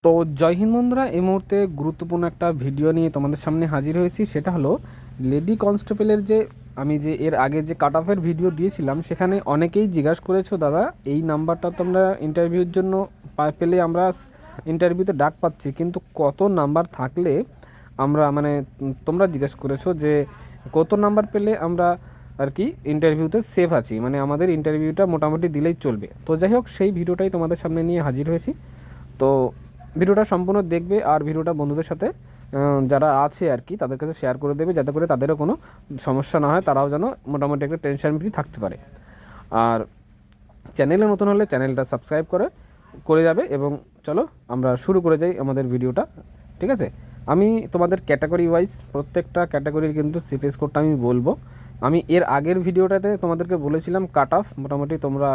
তো জয় হিন্দ বন্ধুরা, এই মুহূর্তে গুরুত্বপূর্ণ একটা ভিডিও নিয়ে তোমাদের সামনে হাজির হয়েছি। সেটা হলো লেডি কনস্টেবলের যে আমি যে এর আগে যে কাট অফের ভিডিও দিয়েছিলাম, সেখানে অনেকেই জিজ্ঞাসা করেছো, দাদা এই নাম্বারটা তোমরা ইন্টারভিউর জন্য পেলে আমরা ইন্টারভিউতে ডাক পাচ্ছি, কিন্তু কত নাম্বার থাকলে আমরা মানে তোমরা জিজ্ঞেস করেছো যে কত নাম্বার পেলে আমরা আর কি ইন্টারভিউতে সেফ আছি, মানে আমাদের ইন্টারভিউটা মোটামুটি দিলেই চলবে। তো যাই হোক, সেই ভিডিওটাই তোমাদের সামনে নিয়ে হাজির হয়েছি। তো ভিডিওটা সম্পূর্ণ দেখবে আর ভিডিওটা বন্ধুদের সাথে যারা আছে আর কি তাদের কাছে শেয়ার করে দেবে, যাতে করে তাদেরও কোনো সমস্যা না হয়, তারাও যেন মোটামুটি একটা টেনশন ফ্রি থাকতে পারে। আর চ্যানেলে নতুন হলে চ্যানেলটা সাবস্ক্রাইব করে যাবে। এবং চলো আমরা শুরু করে যাই আমাদের ভিডিওটা, ঠিক আছে। আমি তোমাদের ক্যাটাগরি ওয়াইজ প্রত্যেকটা ক্যাটাগরির কিন্তু সিপিএস কোডটা আমি বলবো। আমি এর আগের ভিডিওটাতে তোমাদেরকে বলেছিলাম কাট অফ, মোটামুটি তোমরা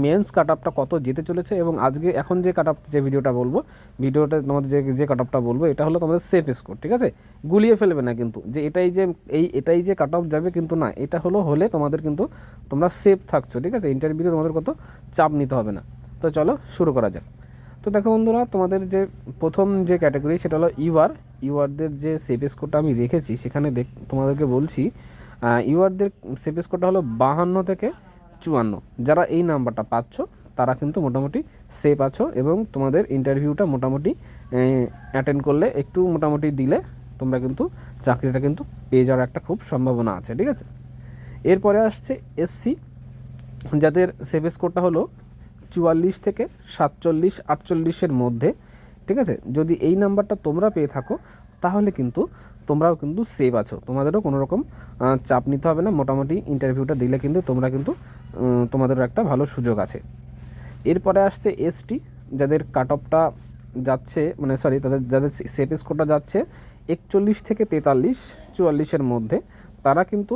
মেন্স কাট অফটা কত যেতে চলেছে, এবং আজকে এখন যে কাট অফ যে ভিডিওটা বলবো, ভিডিওটা তোমাদের যে কাট অফটা বলবো, এটা হলো তোমাদের সেফ স্কোর, ঠিক আছে। গুলিয়ে ফেলবে না কিন্তু যে এটাই যে কাট অফ যাবে, কিন্তু না, এটা হলে তোমাদের কিন্তু তোমরা সেফ থাকছো, ঠিক আছে। ইন্টারভিউতে তোমাদের কত চাপ নিতে হবে না। তো চলো শুরু করা যাক। তো দেখো বন্ধুরা, তোমাদের যে প্রথম যে ক্যাটাগরি সেটা হলো ইউআরদের যে সেফ স্কোরটা আমি রেখেছি, সেখানে তোমাদেরকে বলছি ইউআরদের সেফ স্কোরটা হলো 52 থেকে 54। যারা এই নাম্বারটা পাচ্ছ তারা কিন্তু মোটামুটি সেফ আছো, এবং তোমাদের ইন্টারভিউটা মোটামুটি অ্যাটেন্ড করলে, একটু মোটামুটি দিলে তোমরা কিন্তু চাকরিটা কিন্তু পেয়ে যাওয়ার একটা খুব সম্ভাবনা আছে, ঠিক আছে। এরপরে আসছে এসসি, যাদের সেফ স্কোরটা হলো 44 থেকে 47 48-এর মধ্যে, ঠিক আছে। যদি এই নাম্বারটা তোমরা পেয়ে থাকো তাহলে কিন্তু তোমরাও কিন্তু সেভ আছো, তোমাদেরও কোনো রকম চাপ নিতে হবে না। মোটামুটি ইন্টারভিউটা দিলে কিন্তু তোমরা কিন্তু তোমাদেরও একটা ভালো সুযোগ আছে। এরপরে আসছে এসটি, যাদের কাট অফটা যাচ্ছে মানে যাদের সেফ স্কোরটা যাচ্ছে 41 থেকে 43 44-এর মধ্যে, তারা কিন্তু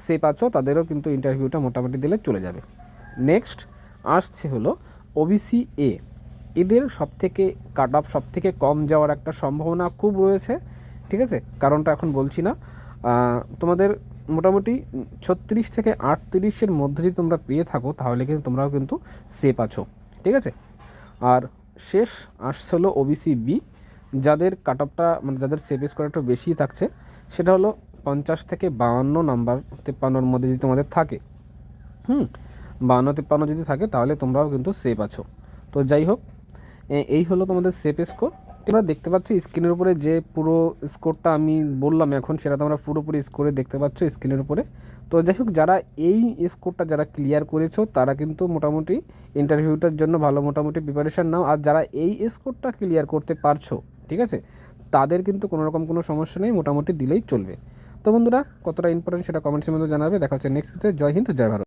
সেফ আছো, তাদেরও কিন্তু ইন্টারভিউটা মোটামুটি দিলে চলে যাবে। নেক্সট আসছে হলো ওবিসি এ, এদের সবথেকে কাট অফ সবথেকে কম যাওয়ার একটা সম্ভাবনা খুব রয়েছে, ঠিক আছে। কারণটা এখন বলছি না। তোমাদের মোটামুটি 36 থেকে 38-এর মধ্যে যদি তোমরা পেয়ে থাকো তাহলে কিন্তু তোমরাও কিন্তু সেফ আছো, ঠিক আছে। আর শেষ আসছে হলো ওবিসি বি, যাদের কাট অফটা মানে যাদের সেফ স্কোর একটু বেশি থাকছে, সেটা হলো 50 থেকে 52 নাম্বার, 53-র মধ্যে যদি তোমাদের থাকে, 52-53 যদি থাকে তাহলে তোমরাও কিন্তু সেফ আছো। তো যাই হোক, এই হলো তোমাদের সেফ স্কোর। তোমরা দেখতে পাচ্ছ স্ক্রিনের উপরে যে পুরো স্কোরটা আমি বললাম এখন, সেটা তোমরা পুরোপুরি স্কোরে দেখতে পাচ্ছ স্ক্রিনের উপরে। তো যাই হোক, যারা এই স্কোরটা যারা ক্লিয়ার করেছো তারা কিন্তু মোটামুটি ইন্টারভিউটার জন্য ভালো মোটামুটি প্রিপারেশান নাও। আর যারা এই স্কোরটা ক্লিয়ার করতে পারছো, ঠিক আছে, তাদের কিন্তু কোনো রকম কোনো সমস্যা নেই, মোটামুটি দিলেই চলবে। তো বন্ধুরা, কতটা ইম্পর্টেন্ট সেটা কমেন্টসের মধ্যে জানাবে। দেখা হচ্ছে নেক্সট ভিডিওতে। জয় হিন্দ, জয় ভারত।